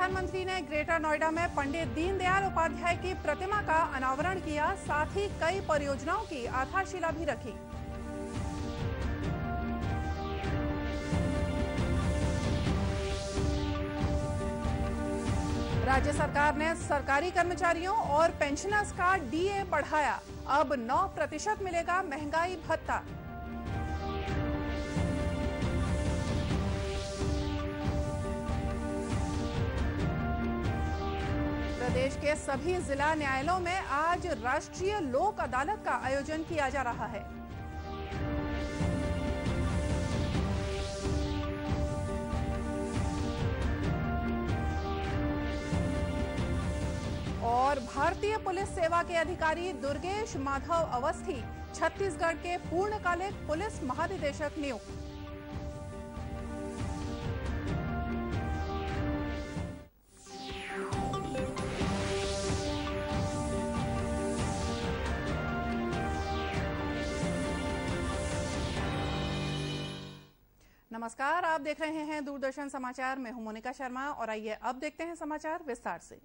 प्रधानमंत्री ने ग्रेटर नोएडा में पंडित दीनदयाल उपाध्याय की प्रतिमा का अनावरण किया, साथ ही कई परियोजनाओं की आधारशिला भी रखी। राज्य सरकार ने सरकारी कर्मचारियों और पेंशनर्स का डीए बढ़ाया, अब 9% मिलेगा महंगाई भत्ता। प्रदेश के सभी जिला न्यायालयों में आज राष्ट्रीय लोक अदालत का आयोजन किया जा रहा है। और भारतीय पुलिस सेवा के अधिकारी दुर्गेश माधव अवस्थी छत्तीसगढ़ के पूर्णकालिक पुलिस महानिदेशक नियुक्त। नमस्कार, आप देख रहे हैं दूरदर्शन समाचार। मैं हूं मोनिका शर्मा और आइए अब देखते हैं समाचार विस्तार से।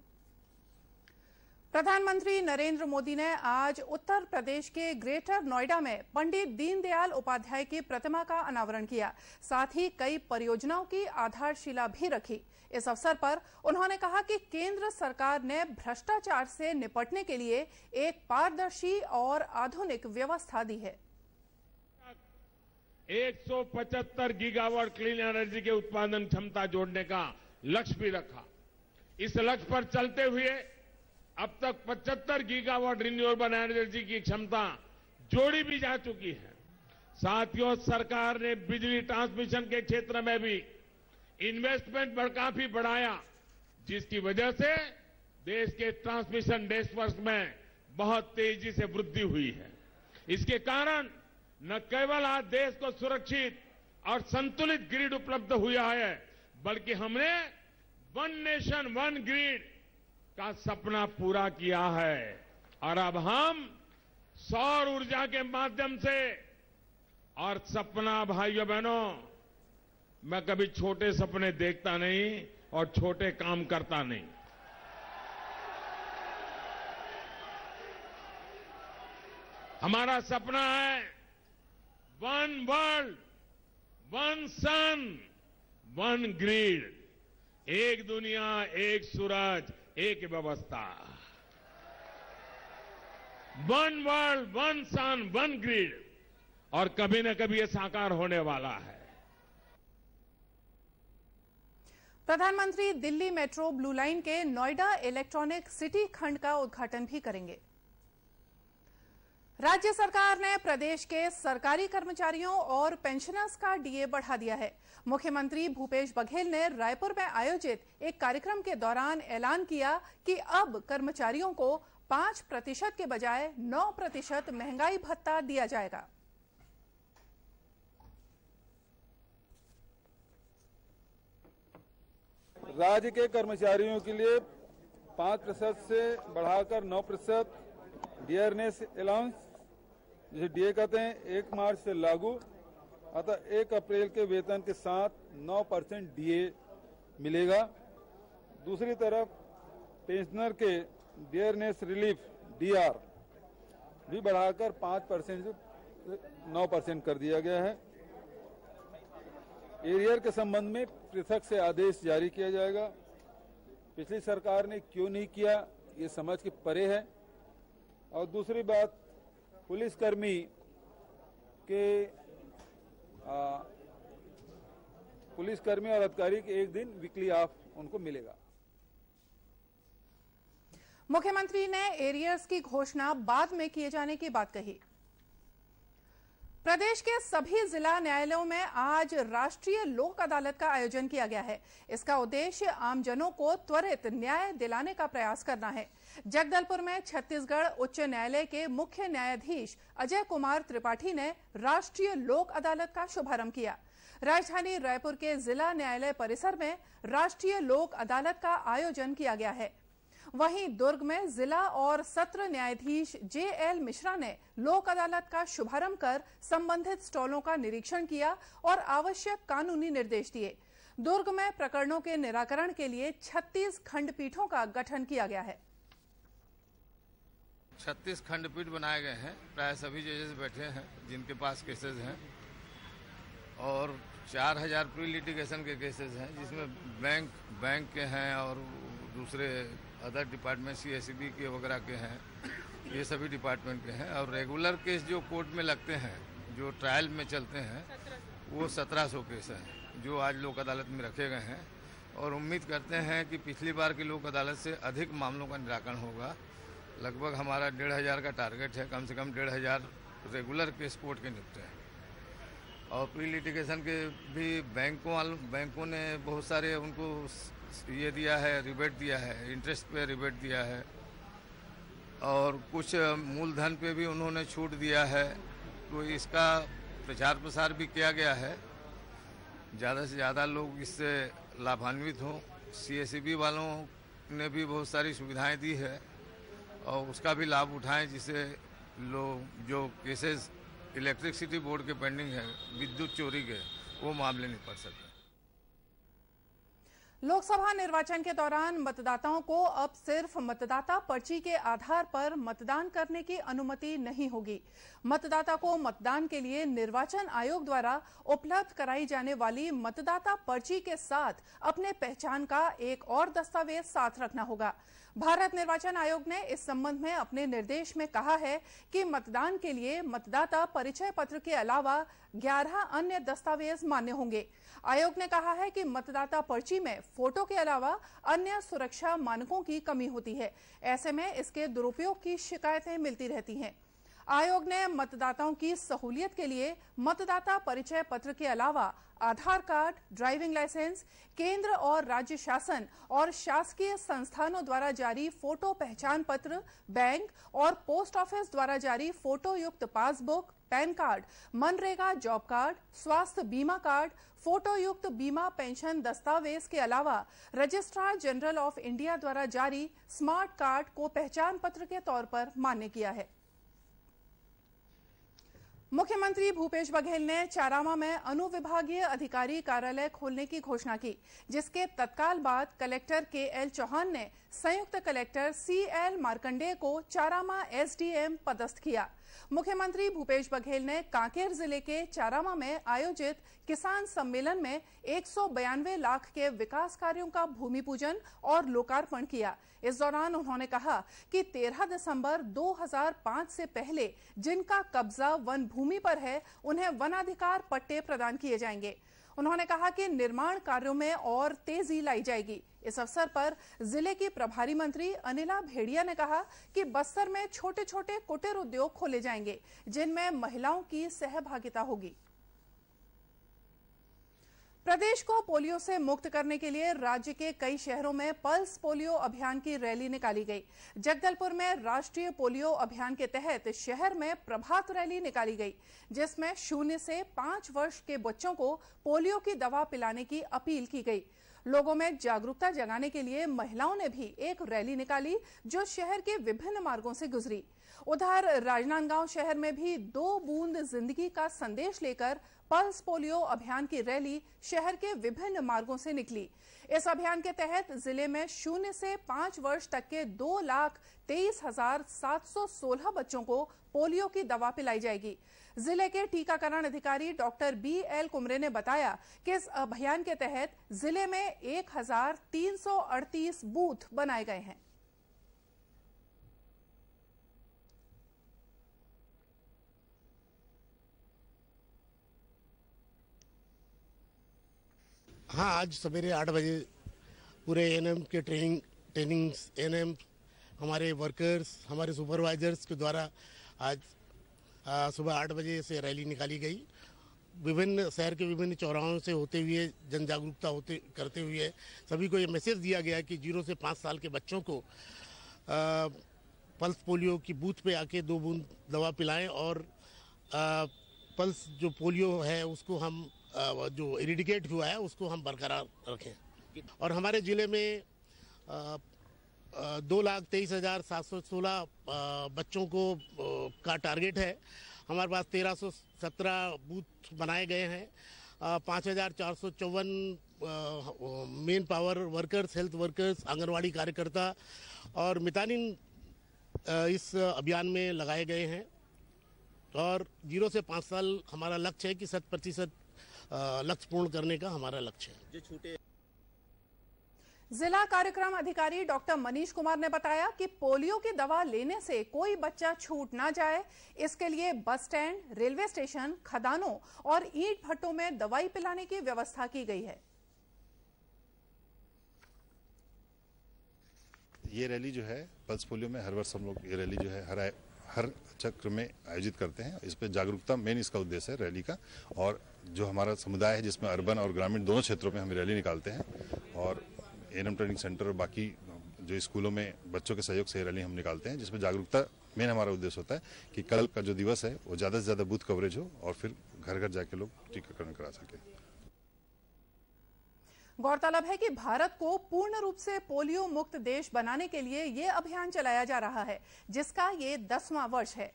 प्रधानमंत्री नरेंद्र मोदी ने आज उत्तर प्रदेश के ग्रेटर नोएडा में पंडित दीनदयाल उपाध्याय की प्रतिमा का अनावरण किया, साथ ही कई परियोजनाओं की आधारशिला भी रखी। इस अवसर पर उन्होंने कहा कि केंद्र सरकार ने भ्रष्टाचार से निपटने के लिए एक पारदर्शी और आधुनिक व्यवस्था दी है। 175 गीगावाट क्लीन एनर्जी के उत्पादन क्षमता जोड़ने का लक्ष्य भी रखा। इस लक्ष्य पर चलते हुए अब तक 75 गीगावाट रिन्यूएबल एनर्जी की क्षमता जोड़ी भी जा चुकी है। साथियों, सरकार ने बिजली ट्रांसमिशन के क्षेत्र में भी इन्वेस्टमेंट काफी बढ़ाया, जिसकी वजह से देश के ट्रांसमिशन नेटवर्क में बहुत तेजी से वृद्धि हुई है। इसके कारण न केवल आज देश को सुरक्षित और संतुलित ग्रिड उपलब्ध हुआ है, बल्कि हमने वन नेशन वन ग्रिड का सपना पूरा किया है। और अब हम सौर ऊर्जा के माध्यम से, और सपना भाइयों बहनों, मैं कभी छोटे सपने देखता नहीं और छोटे काम करता नहीं। हमारा सपना है वन वर्ल्ड, वन सन, वन ग्रिड, एक दुनिया, एक सूरज, एक व्यवस्था। वन वर्ल्ड, वन सन, वन ग्रिड, और कभी न कभी ये साकार होने वाला है। प्रधानमंत्री दिल्ली मेट्रो ब्लू लाइन के नोएडा इलेक्ट्रॉनिक सिटी खंड का उद्घाटन भी करेंगे। राज्य सरकार ने प्रदेश के सरकारी कर्मचारियों और पेंशनर्स का डीए बढ़ा दिया है। मुख्यमंत्री भूपेश बघेल ने रायपुर में आयोजित एक कार्यक्रम के दौरान ऐलान किया कि अब कर्मचारियों को 5% के बजाय 9% महंगाई भत्ता दिया जाएगा। राज्य के कर्मचारियों के लिए 5% से बढ़ाकर 9% डियरनेस अलाउंस, जिसे डीए कहते हैं, 1 मार्च से लागू, अतः 1 अप्रैल के वेतन के साथ 9% डीए मिलेगा। दूसरी तरफ पेंशनर के डियरनेस रिलीफ डीआर भी बढ़ाकर 5% से 9% कर दिया गया है। एरियर के संबंध में पृथक से आदेश जारी किया जाएगा। पिछली सरकार ने क्यों नहीं किया, ये समझ के परे है। और दूसरी बात, पुलिसकर्मी और अधिकारी के 1 दिन वीकली ऑफ उनको मिलेगा। मुख्यमंत्री ने एरियर्स की घोषणा बाद में किए जाने की बात कही। प्रदेश के सभी जिला न्यायालयों में आज राष्ट्रीय लोक अदालत का आयोजन किया गया है। इसका उद्देश्य आमजनों को त्वरित न्याय दिलाने का प्रयास करना है। जगदलपुर में छत्तीसगढ़ उच्च न्यायालय के मुख्य न्यायाधीश अजय कुमार त्रिपाठी ने राष्ट्रीय लोक अदालत का शुभारंभ किया। राजधानी रायपुर के जिला न्यायालय परिसर में राष्ट्रीय लोक अदालत का आयोजन किया गया है। वहीं दुर्ग में जिला और सत्र न्यायाधीश जेएल मिश्रा ने लोक अदालत का शुभारंभ कर संबंधित स्टॉलों का निरीक्षण किया और आवश्यक कानूनी निर्देश दिए। दुर्ग में प्रकरणों के निराकरण के लिए 36 खंडपीठों का गठन किया गया है। 36 खंडपीठ बनाए गए हैं। प्राय सभी जजेस बैठे हैं जिनके पास केसेस हैं और 4000 प्री लिटिगेशन के केसेस हैं, जिसमें बैंक के हैं और दूसरे अदर डिपार्टमेंट सीएसबी के वगैरह के हैं। ये सभी डिपार्टमेंट के हैं। और रेगुलर केस जो कोर्ट में लगते हैं, जो ट्रायल में चलते हैं, वो 1700 केस हैं जो आज लोक अदालत में रखे गए हैं। और उम्मीद करते हैं कि पिछली बार की लोक अदालत से अधिक मामलों का निराकरण होगा। लगभग हमारा 1500 का टारगेट है, कम से कम 1500 रेगुलर केस कोर्ट के निपटे हैं। और प्री लिटिगेशन के भी बैंकों ने बहुत सारे उनको ये दिया है, रिबेट दिया है, इंटरेस्ट पे रिबेट दिया है और कुछ मूलधन पे भी उन्होंने छूट दिया है। तो इसका प्रचार प्रसार भी किया गया है, ज़्यादा से ज़्यादा लोग इससे लाभान्वित हों। सीएसबी वालों ने भी बहुत सारी सुविधाएं दी है और उसका भी लाभ उठाएं, जिससे लोग जो केसेस इलेक्ट्रिसिटी बोर्ड के पेंडिंग है, विद्युत चोरी के, वो मामले निपट सके। लोकसभा निर्वाचन के दौरान मतदाताओं को अब सिर्फ मतदाता पर्ची के आधार पर मतदान करने की अनुमति नहीं होगी। मतदाता को मतदान के लिए निर्वाचन आयोग द्वारा उपलब्ध कराई जाने वाली मतदाता पर्ची के साथ अपने पहचान का एक और दस्तावेज साथ रखना होगा। भारत निर्वाचन आयोग ने इस संबंध में अपने निर्देश में कहा है कि मतदान के लिए मतदाता परिचय पत्र के अलावा 11 अन्य दस्तावेज मान्य होंगे। आयोग ने कहा है कि मतदाता पर्ची में फोटो के अलावा अन्य सुरक्षा मानकों की कमी होती है। ऐसे में इसके दुरुपयोग की शिकायतें मिलती रहती हैं। आयोग ने मतदाताओं की सहूलियत के लिए मतदाता परिचय पत्र के अलावा आधार कार्ड, ड्राइविंग लाइसेंस, केंद्र और राज्य शासन और शासकीय संस्थानों द्वारा जारी फोटो पहचान पत्र, बैंक और पोस्ट ऑफिस द्वारा जारी फोटो युक्त passbook, pan card, MNREGA job card, स्वास्थ्य बीमा कार्ड, फोटो युक्त बीमा पेंशन दस्तावेज के अलावा रजिस्ट्रार जनरल ऑफ इंडिया द्वारा जारी स्मार्ट कार्ड को पहचान पत्र के तौर पर मान्य किया है। मुख्यमंत्री भूपेश बघेल ने चारामा में अनुविभागीय अधिकारी कार्यालय खोलने की घोषणा की, जिसके तत्काल बाद कलेक्टर के.एल. चौहान ने संयुक्त कलेक्टर C.L. मार्कंडेय को चारामा एसडीएम पदस्थ किया। मुख्यमंत्री भूपेश बघेल ने कांकेर जिले के चारामा में आयोजित किसान सम्मेलन में 192 लाख के विकास कार्यों का भूमि पूजन और लोकार्पण किया। इस दौरान उन्होंने कहा कि 13 दिसंबर 2005 से पहले जिनका कब्जा वन भूमि पर है, उन्हें वनाधिकार पट्टे प्रदान किए जाएंगे। उन्होंने कहा कि निर्माण कार्यों में और तेजी लाई जाएगी। इस अवसर पर जिले की प्रभारी मंत्री अनिला भेड़िया ने कहा कि बस्तर में छोटे छोटे कुटीर उद्योग खोले जाएंगे, जिनमें महिलाओं की सहभागिता होगी। प्रदेश को पोलियो से मुक्त करने के लिए राज्य के कई शहरों में पल्स पोलियो अभियान की रैली निकाली गई। जगदलपुर में राष्ट्रीय पोलियो अभियान के तहत शहर में प्रभात रैली निकाली गई, जिसमें 0 से 5 वर्ष के बच्चों को पोलियो की दवा पिलाने की अपील की गई। लोगों में जागरूकता जगाने के लिए महिलाओं ने भी एक रैली निकाली, जो शहर के विभिन्न मार्गों से गुजरी। उधर राजनांदगांव शहर में भी 2 बूंद जिंदगी का संदेश लेकर पल्स पोलियो अभियान की रैली शहर के विभिन्न मार्गों से निकली। इस अभियान के तहत जिले में 0 से 5 वर्ष तक के 2,23,716 बच्चों को पोलियो की दवा पिलाई जाएगी। जिले के टीकाकरण अधिकारी डॉक्टर B.L. कुमरे ने बताया कि इस अभियान के तहत जिले में 1,338 बूथ बनाए गए हैं। हाँ, आज सवेरे 8 बजे पूरे एएनएम के ट्रेनिंग्स एएनएम हमारे वर्कर्स, हमारे सुपरवाइजर्स के द्वारा आज सुबह 8 बजे से रैली निकाली गई। विभिन्न शहर के विभिन्न चौराहों से होते हुए जन जागरूकता करते हुए सभी को ये मैसेज दिया गया कि 0 से 5 साल के बच्चों को पल्स पोलियो की बूथ पे आके 2 बूंद दवा पिलाएं और पल्स जो पोलियो है उसको हम जो इरेडिकेट हुआ है उसको हम बरकरार रखें। और हमारे ज़िले में 2,23,716 बच्चों को का टारगेट है। हमारे पास 1317 बूथ बनाए गए हैं। 5454 main power workers, health workers, anganwadi कार्यकर्ता और मितानिन इस अभियान में लगाए गए हैं और 0 से 5 साल हमारा लक्ष्य है कि 100% लक्ष्य पूर्ण करने का हमारा लक्ष्य है। जिला कार्यक्रम अधिकारी डॉक्टर मनीष कुमार ने बताया कि पोलियो की दवा लेने से कोई बच्चा छूट ना जाए, इसके लिए बस स्टैंड, रेलवे स्टेशन, खदानों और ईंट भट्टों में दवाई पिलाने की व्यवस्था की गई है। ये रैली जो है पल्स पोलियो में हर वर्ष हम लोग ये रैली जो है हर चक्र में आयोजित करते हैं। इस पर जागरूकता मेन इसका उद्देश्य है रैली का। और जो हमारा समुदाय है जिसमें अर्बन और ग्रामीण दोनों क्षेत्रों में हम रैली निकालते हैं और एएनएम ट्रेनिंग सेंटर और बाकी जो स्कूलों में बच्चों के सहयोग से रैली हम निकालते हैं, जिसमें जागरूकता मेन हमारा उद्देश्य होता है कि कल का जो दिवस है वो ज़्यादा से ज़्यादा बूथ कवरेज हो और फिर घर घर जाके लोग टीकाकरण करा सकें। गौरतलब है कि भारत को पूर्ण रूप से पोलियो मुक्त देश बनाने के लिए ये अभियान चलाया जा रहा है, जिसका ये 10वां वर्ष है।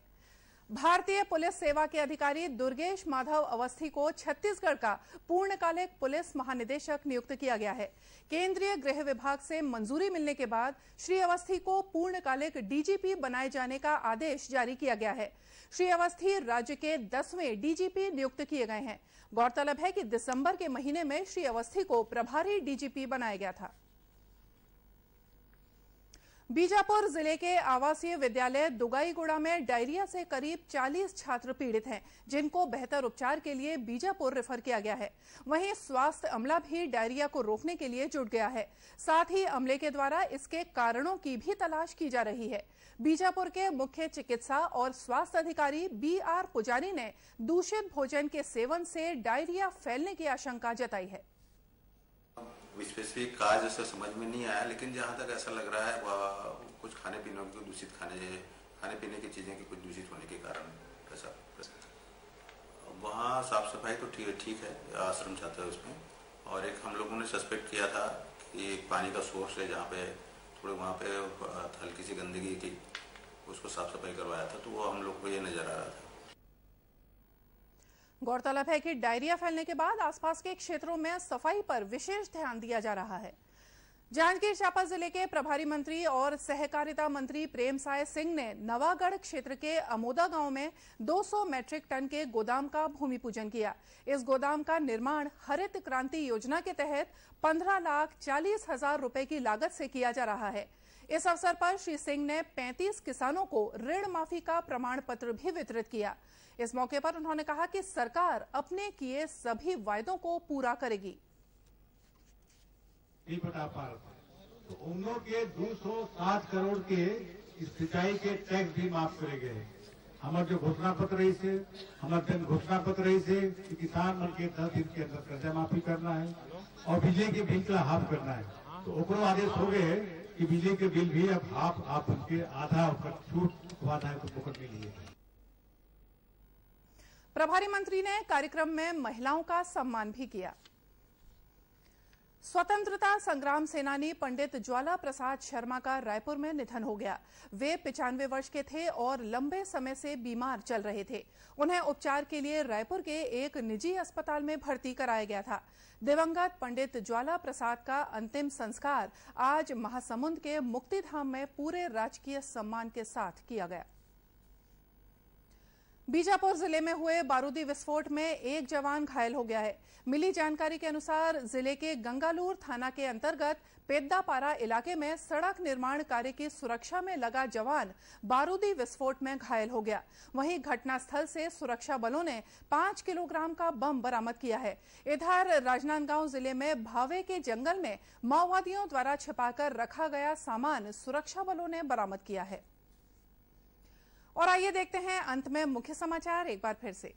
भारतीय पुलिस सेवा के अधिकारी दुर्गेश माधव अवस्थी को छत्तीसगढ़ का पूर्णकालिक पुलिस महानिदेशक नियुक्त किया गया है। केंद्रीय गृह विभाग से मंजूरी मिलने के बाद श्री अवस्थी को पूर्णकालिक डीजीपी बनाए जाने का आदेश जारी किया गया है। श्री अवस्थी राज्य के 10वें डीजीपी नियुक्त किए गए हैं। गौरतलब है कि दिसंबर के महीने में श्री अवस्थी को प्रभारी डीजीपी बनाया गया था। बीजापुर जिले के आवासीय विद्यालय दुगाईगुड़ा में डायरिया से करीब 40 छात्र पीड़ित हैं, जिनको बेहतर उपचार के लिए बीजापुर रेफर किया गया है। वहीं स्वास्थ्य अमला भी डायरिया को रोकने के लिए जुट गया है। साथ ही अमले के द्वारा इसके कारणों की भी तलाश की जा रही है। बीजापुर के मुख्य चिकित्सा और स्वास्थ्य अधिकारी BR पुजारी ने दूषित भोजन के सेवन से डायरिया फैलने की आशंका जताई है। स्पेसिफिक काज ऐसा समझ में नहीं आया, लेकिन जहाँ तक ऐसा लग रहा है कुछ खाने पीने की दूषित खाने पीने की चीजें की कुछ दूषित होने के कारण ऐसा। वहाँ साफ सफाई तो ठीक है, आश्रम छात्र है उसमें। और एक हम लोगों ने सस्पेक्ट किया था कि एक पानी का सोर्स है जहाँ पे थोड़े वहाँ पे हल्की सी गंदगी थी, उसको साफ सफाई करवाया था, तो वो हम लोग को ये नजर आ रहा था। गौरतलब है कि डायरिया फैलने के बाद आसपास के क्षेत्रों में सफाई पर विशेष ध्यान दिया जा रहा है। जांजगीर चांपा जिले के प्रभारी मंत्री और सहकारिता मंत्री प्रेमसाय सिंह ने नवागढ़ क्षेत्र के अमोदा गांव में 200 मैट्रिक टन के गोदाम का भूमि पूजन किया। इस गोदाम का निर्माण हरित क्रांति योजना के तहत 15,40,000 रुपए की लागत से किया जा रहा है। इस अवसर पर श्री सिंह ने 35 किसानों को ऋण माफी का प्रमाण पत्र भी वितरित किया। इस मौके पर उन्होंने कहा कि सरकार अपने किए सभी वायदों को पूरा करेगी। तो उन लोग के 260 करोड़ के सिंचाई के टैक्स भी माफ करे गए। हमारे जो घोषणा पत्र रही से हमारे घोषणा पत्र रही से कि किसान मन के 10 दिन के अंदर कर्जा माफी करना है और बिजली के बिल का हाफ करना है। तो ओकरो आदेश हो गए कि बिजली के बिल भी अब हाफ आप उनके आधा छूट वादा है तो पकड़ मिली है। प्रभारी मंत्री ने कार्यक्रम में महिलाओं का सम्मान भी किया। स्वतंत्रता संग्राम सेनानी पंडित ज्वाला प्रसाद शर्मा का रायपुर में निधन हो गया। वे 95 वर्ष के थे और लंबे समय से बीमार चल रहे थे। उन्हें उपचार के लिए रायपुर के एक निजी अस्पताल में भर्ती कराया गया था। दिवंगत पंडित ज्वाला प्रसाद का अंतिम संस्कार आज महासमुंद के मुक्तिधाम में पूरे राजकीय सम्मान के साथ किया गया। बीजापुर जिले में हुए बारूदी विस्फोट में एक जवान घायल हो गया है। मिली जानकारी के अनुसार जिले के गंगालूर थाना के अंतर्गत पेद्दापारा इलाके में सड़क निर्माण कार्य की सुरक्षा में लगा जवान बारूदी विस्फोट में घायल हो गया। वहीं घटनास्थल से सुरक्षा बलों ने 5 किलोग्राम का बम बरामद किया है। इधर राजनांदगांव जिले में भावे के जंगल में माओवादियों द्वारा छिपाकर रखा गया सामान सुरक्षा बलों ने बरामद किया है। और आइए देखते हैं अंत में मुख्य समाचार एक बार फिर से।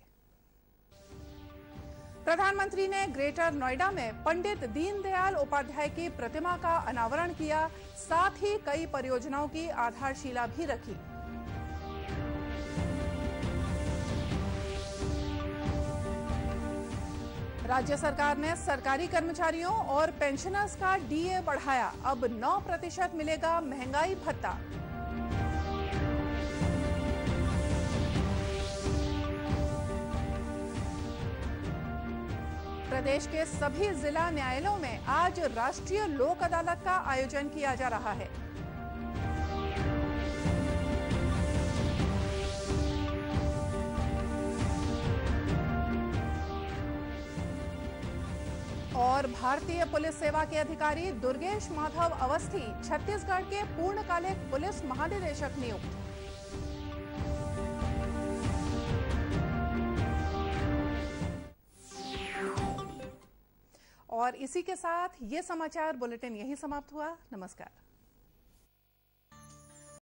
प्रधानमंत्री ने ग्रेटर नोएडा में पंडित दीनदयाल उपाध्याय की प्रतिमा का अनावरण किया, साथ ही कई परियोजनाओं की आधारशिला भी रखी। राज्य सरकार ने सरकारी कर्मचारियों और पेंशनर्स का डीए बढ़ाया, अब 9% मिलेगा महंगाई भत्ता। प्रदेश के सभी जिला न्यायालयों में आज राष्ट्रीय लोक अदालत का आयोजन किया जा रहा है। और भारतीय पुलिस सेवा के अधिकारी दुर्गेश माधव अवस्थी छत्तीसगढ़ के पूर्णकालिक पुलिस महानिदेशक नियुक्त। और इसी के साथ ये समाचार बुलेटिन यहीं समाप्त हुआ। नमस्कार।